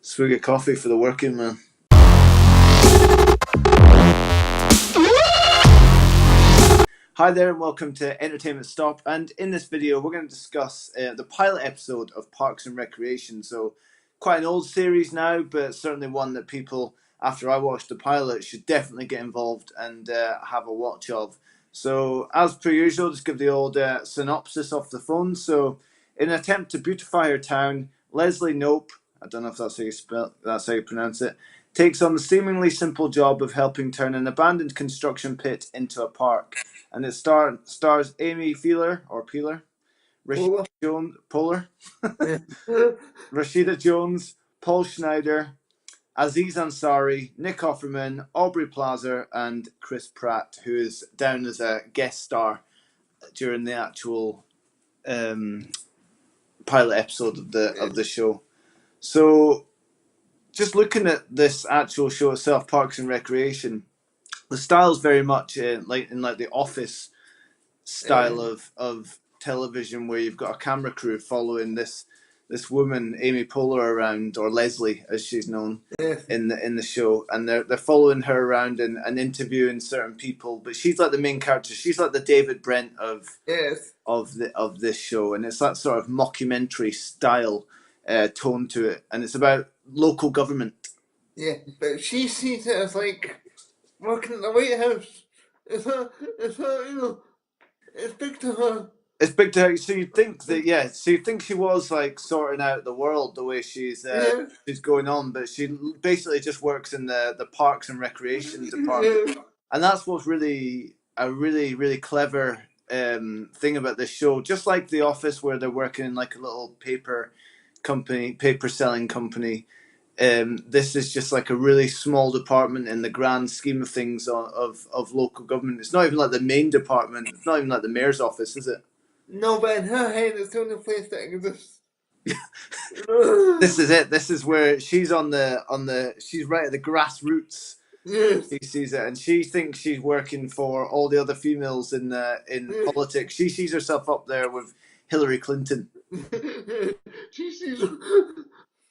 Swig of coffee for the working man. Hi there and welcome to Entertainment Stop, and in this video we're going to discuss the pilot episode of Parks and Recreation. So quite an old series now, but certainly one that people, after I watched the pilot, should definitely get involved and have a watch of. So as per usual, just give the old synopsis off the phone. So in an attempt to beautify her town, Leslie Knope, I don't know if that's how you pronounce it, takes on the seemingly simple job of helping turn an abandoned construction pit into a park. And it stars Amy Peeler, Rashida Jones, Rashida Jones, Paul Schneider, Aziz Ansari, Nick Offerman, Aubrey Plaza, and Chris Pratt, who is down as a guest star during the actual pilot episode of the show. So, just looking at this actual show itself, Parks and Recreation, the style is very much like the Office style of television, where you've got a camera crew following this woman, Amy Poehler, around, or Leslie as she's known in the show, and they're following her around and interviewing certain people. But she's like the main character. She's like the David Brent of this show, and it's that sort of mockumentary style tone to it, and it's about local government. Yeah, but she sees it as like working at the White House. It's big to her. It's big to her. So you'd think that, so you'd think she was like sorting out the world the way she's going on, but she basically just works in the Parks and Recreation department, and that's what's really a really clever thing about this show. Just like The Office, where they're working in like a little paper selling company. This is just like a really small department in the grand scheme of things of local government. It's not even like the main department. It's not even like the mayor's office, is it? No, but in her head, it's the only place that exists. This is it. This is where she's she's right at the grassroots. Yes. She sees it, and she thinks she's working for all the other females in politics. She sees herself up there with Hillary Clinton. She sees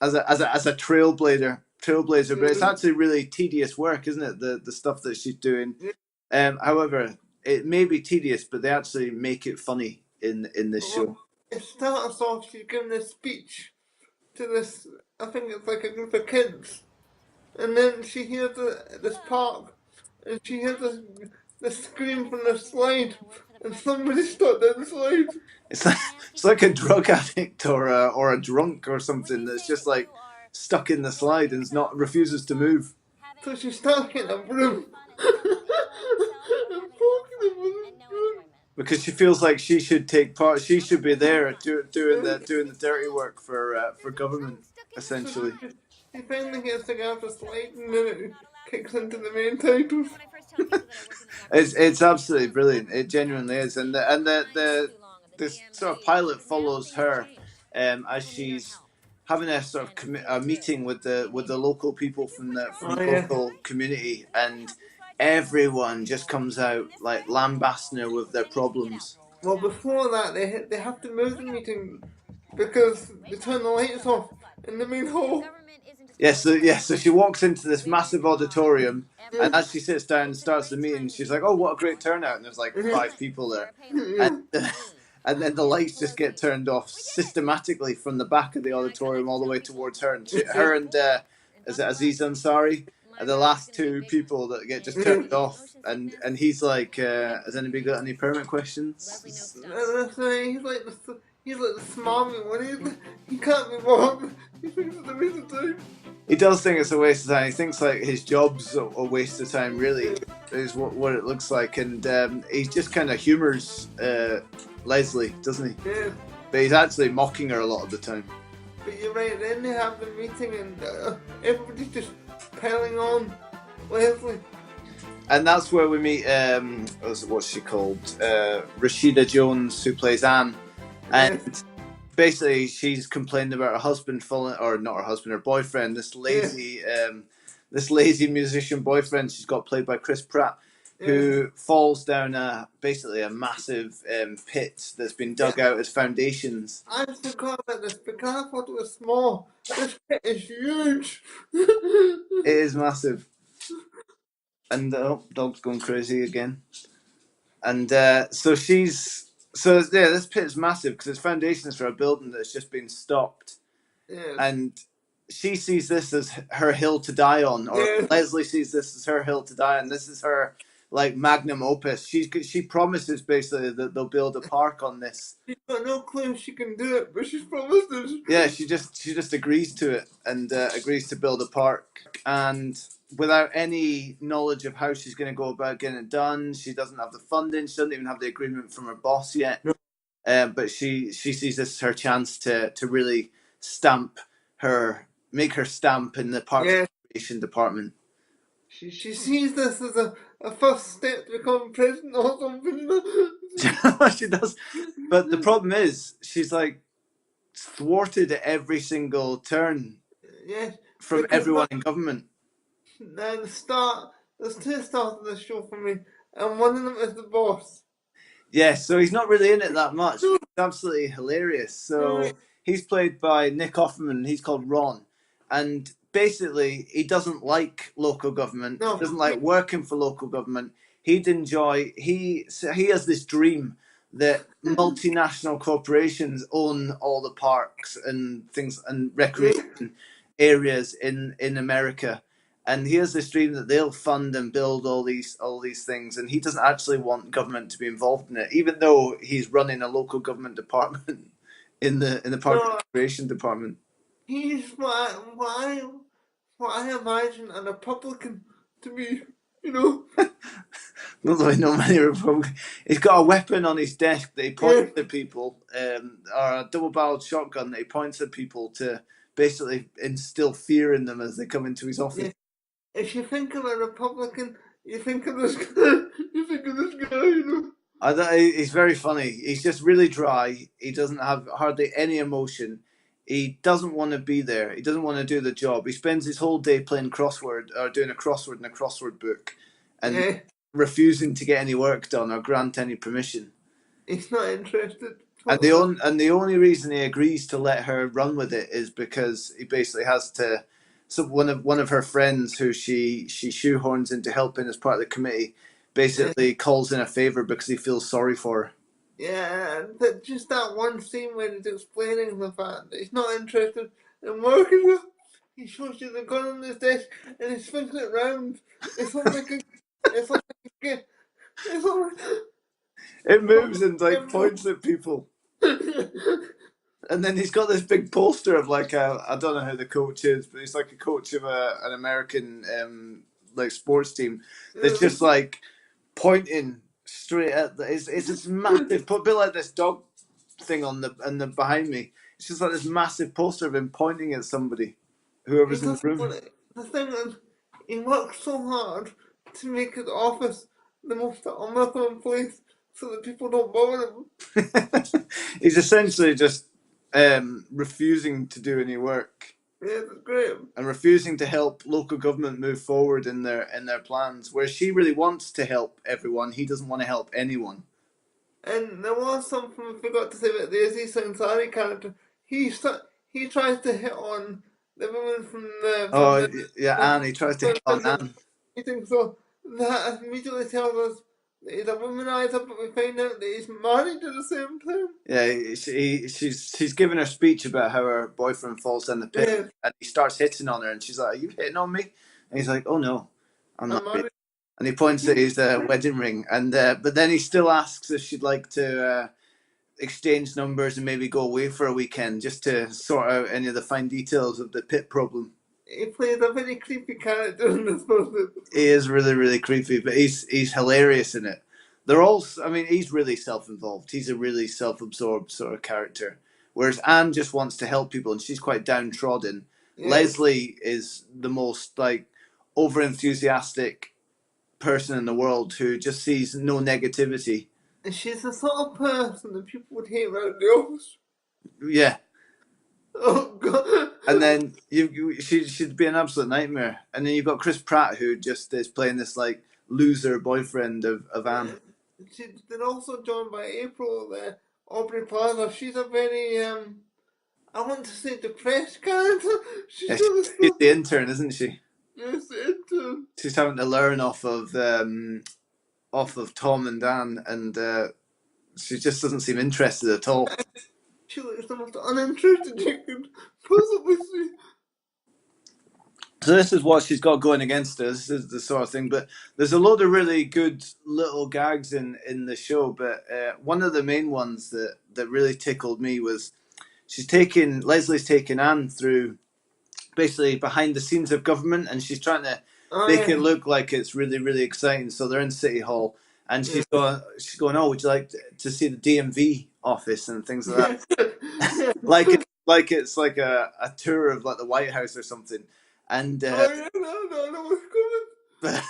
as a trailblazer, but it's actually really tedious work, isn't it? The stuff that she's doing. However, it may be tedious, but they actually make it funny in this show. It starts off, she's giving a speech to this, I think it's like a group of kids, and then she hears this park, and she hears the scream from the slide, and somebody stopped down the slide. It's like a drug addict or a drunk or something that's just like stuck in the slide and refuses to move. So she starts getting a broom. Because she feels like she should take part. She should be there doing the dirty work for government, essentially. She finally gets to get off the slide, and then it kicks into the main titles. It's absolutely brilliant. It genuinely is, and this sort of pilot follows her as she's having a sort of a meeting with the local people from the local community, and everyone just comes out like lambasting her with their problems. Well, before that, they have to move the meeting because they turn the lights off in the main hall. So she walks into this massive auditorium, and as she sits down and starts the meeting, she's like, "Oh, what a great turnout!" And there's like 5 people there, and then the lights just get turned off systematically from the back of the auditorium all the way towards her, and her and is it Aziz Ansari are the last 2 people that get just turned off, and he's like, "Has anybody got any permit questions?" He's like the smarmy one. He can't be wrong. He thinks it's a waste of time. He does think it's a waste of time. He thinks like his job's a waste of time, really, is what it looks like. And he just kind of humours Leslie, doesn't he? Yeah. But he's actually mocking her a lot of the time. But you're right, then they have the meeting and everybody's just piling on Leslie. And that's where we meet, what's she called? Rashida Jones, who plays Anne. And basically she's complained about her husband her boyfriend, this lazy musician boyfriend she's got, played by Chris Pratt, who falls down basically a massive pit that's been dug out as foundations. I forgot about this because I thought it was small. This pit is huge. It is massive. And dog's going crazy again. And so this pit is massive because it's foundations for a building that's just been stopped. Yes. And she sees this as her hill to die on, or Leslie sees this as her hill to die on. This is her like magnum opus. She promises basically that they'll build a park on this. She's got no clue she can do it, but she's promised it. Yeah, she just agrees to it and agrees to build a park, and without any knowledge of how she's going to go about getting it done. She doesn't have the funding. She doesn't even have the agreement from her boss yet. No. But she sees this as her chance to really make her stamp in the park recreation department. She sees this as a first step to become president or something. She does. But the problem is, she's like thwarted at every single turn from everyone in government. Now there's two stars of the show for me, and one of them is the boss. Yeah, so he's not really in it that much. He's absolutely hilarious. So he's played by Nick Offerman. He's called Ron. And basically, he doesn't like local government. He doesn't like working for local government. He has this dream that multinational corporations own all the parks and things and recreation areas in America. And he has this dream that they'll fund and build all these things, and he doesn't actually want government to be involved in it, even though he's running a local government department in the park recreation department. He's why I imagine a Republican to be, Not that I know many Republicans. He's got a weapon on his desk that he points at people, or a double-barreled shotgun that he points at people to basically instill fear in them as they come into his office. Yeah. If you think of a Republican, you think of this guy, He's very funny. He's just really dry. He doesn't have hardly any emotion. He doesn't want to be there. He doesn't want to do the job. He spends his whole day playing crossword or doing a crossword in a crossword book and refusing to get any work done or grant any permission. He's not interested. And the only reason he agrees to let her run with it is because he basically has to. So one of her friends who she shoehorns into helping as part of the committee basically calls in a favor because he feels sorry for her. Yeah, just that one scene when he's explaining the fact that he's not interested in working. He shows you the gun on his desk and he swings it round. It's like it moves and like points at people. And then he's got this big poster of like I don't know who the coach is, but he's like a coach of an American like sports team that's just like pointing straight at it's this massive, a bit like this dog thing on the behind me. It's just like this massive poster of him pointing at somebody, whoever's in the room. The thing is, he works so hard to make his office the most unwelcome place so that people don't bother him. He's essentially just refusing to do any work. Yeah, that's great. And refusing to help local government move forward in their plans. Where she really wants to help everyone, he doesn't want to help anyone. And there was something I forgot to say about the Aziz Ansari character. He tries to hit on the woman from the... Anne. He tries to hit on Anne. I think so. That immediately tells us he's a womanizer, but we find out that he's married at the same time. Yeah, she's giving her speech about how her boyfriend falls down the pit, and he starts hitting on her, and she's like, "Are you hitting on me?" And he's like, "Oh no, I'm not." Married. And he points at his wedding ring, and but then he still asks if she'd like to exchange numbers and maybe go away for a weekend just to sort out any of the fine details of the pit problem. He plays a very creepy character in this movie. He is really, really creepy, but he's hilarious in it. They're all, I mean, he's really self-involved. He's a really self-absorbed sort of character. Whereas Anne just wants to help people and she's quite downtrodden. Yeah. Leslie is the most like over-enthusiastic person in the world who just sees no negativity. She's the sort of person that people would hate around the office. Yeah. Oh God! And then she'd be an absolute nightmare. And then you've got Chris Pratt who just is playing this like loser boyfriend of Anne. She's been also joined by April, Aubrey Plaza. She's a very, I want to say depressed character. She's Yeah, got she's the intern, isn't she? yes, into. She's having to learn off of Tom and Dan, and she just doesn't seem interested at all. She looks the most uninterested you could possibly see. So this is what she's got going against her. This is the sort of thing. But there's a load of really good little gags in the show. But one of the main ones that really tickled me was Leslie's taking Anne through basically behind the scenes of government, and she's trying to make it look like it's really, really exciting. So they're in City Hall, and she's going, "Oh, would you like to see the DMV office and things like that?" like it's like a tour of like the White House or something. And no, what's coming.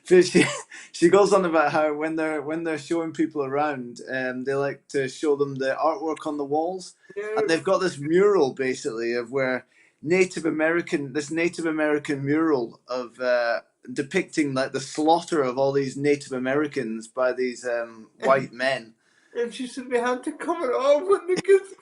but she goes on about how when they're showing people around, they like to show them the artwork on the walls, and they've got this mural basically of where Native American mural of depicting like the slaughter of all these Native Americans by these white men. And she said we had to cover it up when the kids.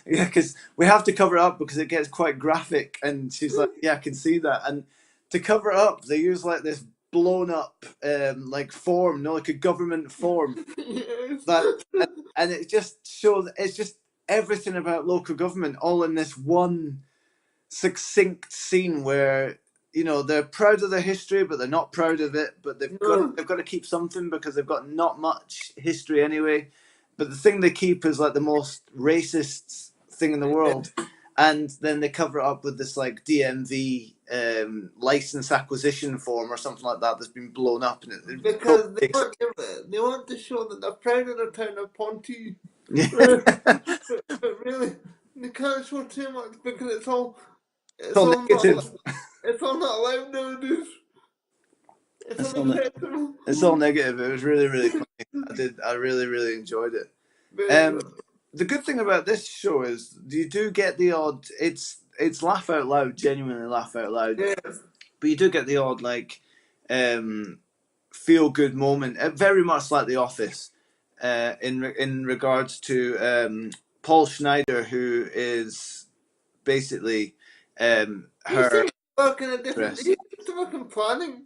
Yeah, because we have to cover it up because it gets quite graphic. And she's like, yeah, I can see that. And to cover it up, they use like this blown up like form, like a government form. Yes. And it just shows, it's just everything about local government all in this one succinct scene where, you know, they're proud of their history, but they're not proud of it. But they've got to keep something because they've got not much history anyway. But the thing they keep is like the most racist thing in the world, and then they cover it up with this like DMV license acquisition form or something like that that's been blown up. And because they want to show that they're proud of the town of Ponty. Yeah. but really, they can't show too much because it's all negative. It's all not allowed nowadays. It's all negative. It was really, really funny. I really, really enjoyed it. The good thing about this show is you do get the odd. It's laugh out loud, genuinely laugh out loud. Yes. But you do get the odd like feel good moment, very much like The Office, in regards to Paul Schneider, who is basically her. Working a different. He's working planning.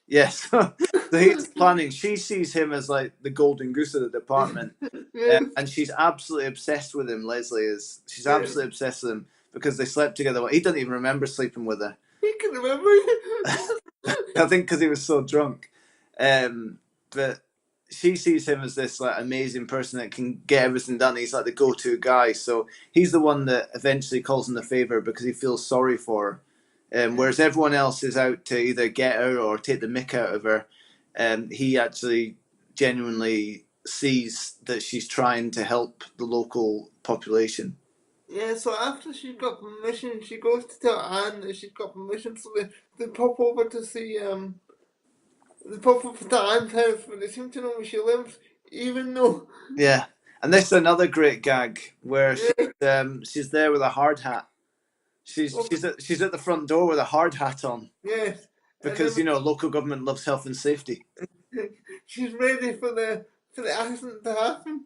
Yes, so he's planning. She sees him as like the golden goose of the department, and she's absolutely obsessed with him. Leslie is. She's absolutely obsessed with him because they slept together. He doesn't even remember sleeping with her. He can remember. I think because he was so drunk. But she sees him as this like amazing person that can get everything done. He's like the go-to guy. So he's the one that eventually calls in the favor because he feels sorry for her. Whereas everyone else is out to either get her or take the mick out of her, he actually genuinely sees that she's trying to help the local population. Yeah, so after she got permission, she goes to tell Anne that she's got permission, so they pop over to see, they pop over to Anne's house, but they seem to know where she lives, even though... Yeah, and this is another great gag, where she's there with a hard hat. She's at the front door with a hard hat on. Yes. Because, you know, local government loves health and safety. She's ready for the accident to happen.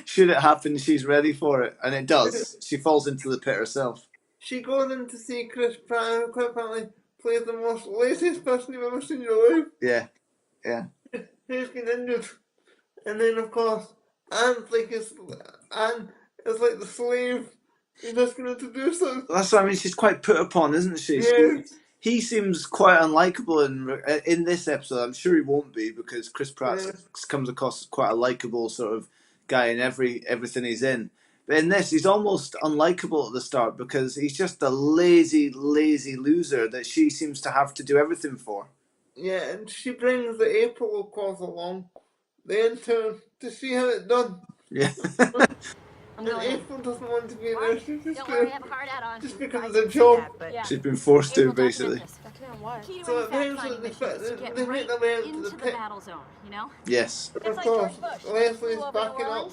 Should it happen, she's ready for it. And it does. She falls into the pit herself. She goes in to see Chris Pratt, who quite apparently plays the most laziest person you've ever seen in your life. Yeah. Yeah. He's been injured. And then, of course, Anne is like the slave. He's just going to do something. That's what I mean. She's quite put upon, isn't she? Yes. He seems quite unlikable in this episode. I'm sure he won't be because Chris Pratt comes across as quite a likable sort of guy in everything he's in. But in this, he's almost unlikable at the start because he's just a lazy loser that she seems to have to do everything for. Yeah, and she brings the April, of course, along, the intern, to see how it's done. Yeah. And April doesn't want to be there. She's just worry, I have a hard hat on. Just because of the job. She's been forced to, basically. So eventually they make their way into the battle zone, you know? Yes. Of course, Leslie's backing up,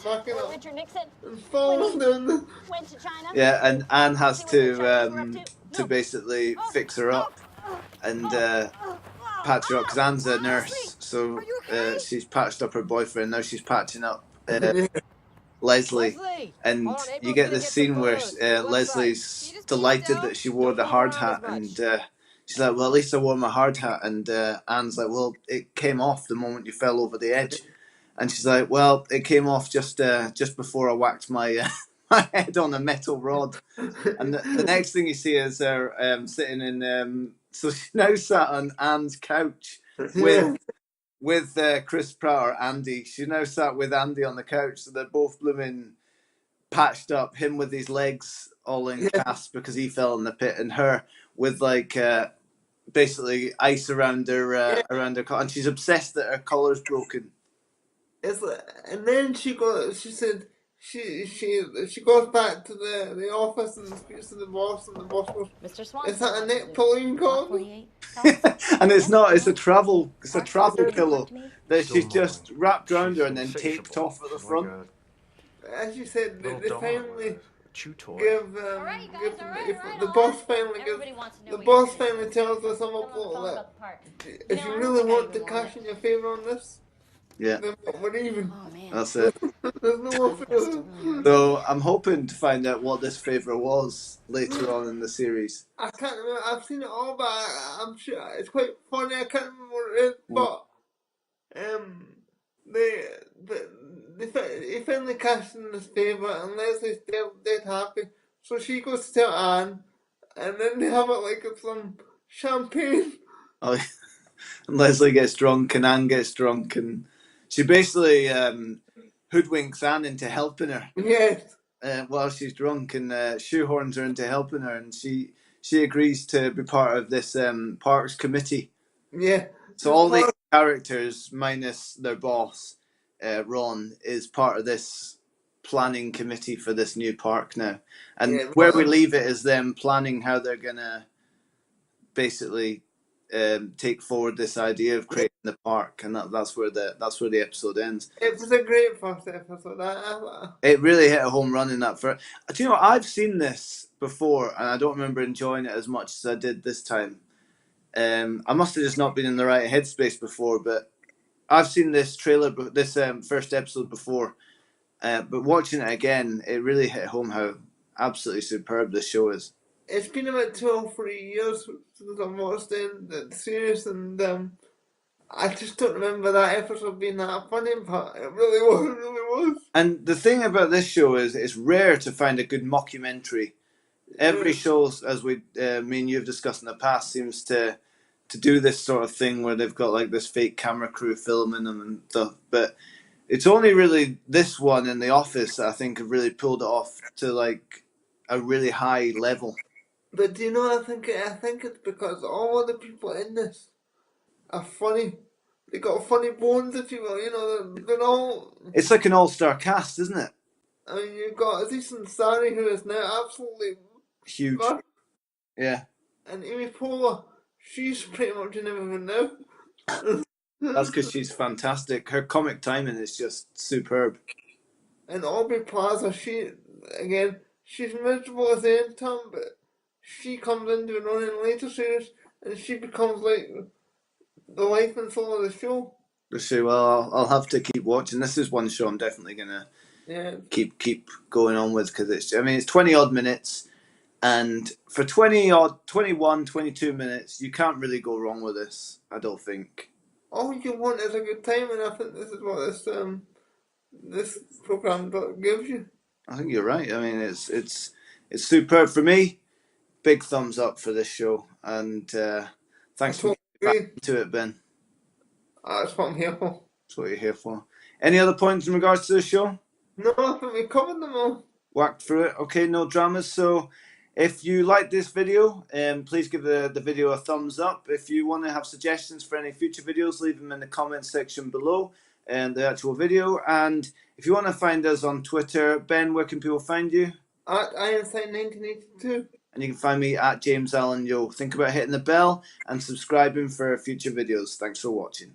and falls down the... Went to China. Yeah, and Anne has to basically fix her up, and patch her up because Anne's a nurse, so she's patched up her boyfriend. Now she's patching up Leslie, and you get this scene where Leslie's delighted that she wore the hard hat, and she's like, "Well, at least I wore my hard hat." And Anne's like, "Well, it came off the moment you fell over the edge," and she's like, "Well, it came off just before I whacked my my head on a metal rod." And the next thing you see is her sitting in. So she now sat on Anne's couch with Chris Pratt or Andy. She now sat with Andy on the couch, so they're both blooming patched up. Him with his legs all in cast because he fell in the pit, and her with like basically ice around her and she's obsessed that her collar's broken. It's like, and then she said she goes back to the office and speaks to the boss, and the boss goes, Mr. Swan. "Is that a neck pulling cord?" And it's not. It's a travel pillow that she's just wrapped around her and then taped off at the front. As you said, they finally chew toy. The boss finally tells us some of that if you really want to cash in your favor on this, yeah, then we're even. Oh, man. That's it. There's no more favor. So I'm hoping to find out what this favor was later on in the series. I can't remember. I've seen it all, but I'm sure it's quite funny. I can't remember what it is, but they finally cashed in this favor, and Leslie's dead happy. So she goes to tell Anne, and then they have it like it's some champagne. Oh, and Leslie gets drunk, and Anne gets drunk, and she basically hoodwinks Anne into helping her. Yes. While she's drunk, and shoehorns her into helping her, and she agrees to be part of this parks committee. Yeah. So all the characters, minus their boss, Ron, is part of this planning committee for this new park now. And where we leave it is them planning how they're gonna basically take forward this idea of creating the park, and that's where the episode ends. It was a great first episode. It really hit a home run in that first. Do you know, I've seen this before, and I don't remember enjoying it as much as I did this time. I must have just not been in the right headspace before, but I've seen this trailer, this first episode before. But watching it again, it really hit home how absolutely superb this show is. It's been about 2 or 3 years since I've watched the series, and I just don't remember that episode being that funny, but it really was. And the thing about this show is it's rare to find a good mockumentary. Every show, as me and you have discussed in the past, seems to do this sort of thing where they've got like this fake camera crew filming them and stuff. But it's only really this one in The Office that I think have really pulled it off to like a really high level. But do you know, I think it's because all of the people in this are funny. They got funny bones, if you will. You know, they're all. It's like an all-star cast, isn't it? I mean, you've got Aziz Ansari, who is now absolutely huge. Yeah. And Amy Poehler, she's pretty much in everything now. That's because she's fantastic. Her comic timing is just superb. And Aubrey Plaza, she's miserable at the end time, but she comes into her own in later series, and she becomes like the life and soul of the show. Well, I'll have to keep watching. This is one show I'm definitely gonna keep going on with, because it's 20 odd minutes, and for 21, 22 minutes, you can't really go wrong with this, I don't think. All you want is a good time, and I think this is what this program gives you. I think you're right. I mean, it's superb for me. Big thumbs up for this show, and thanks for getting back to it, Ben. That's what I'm here for. That's what you're here for. Any other points in regards to the show? No, I think we covered them all. Whacked through it. Okay, no dramas. So if you like this video, please give the video a thumbs up. If you want to have suggestions for any future videos, leave them in the comments section below and the actual video. And if you want to find us on Twitter, Ben, where can people find you? At Ironside1982. And you can find me at James Allen Yo. Think about hitting the bell and subscribing for future videos. Thanks for watching.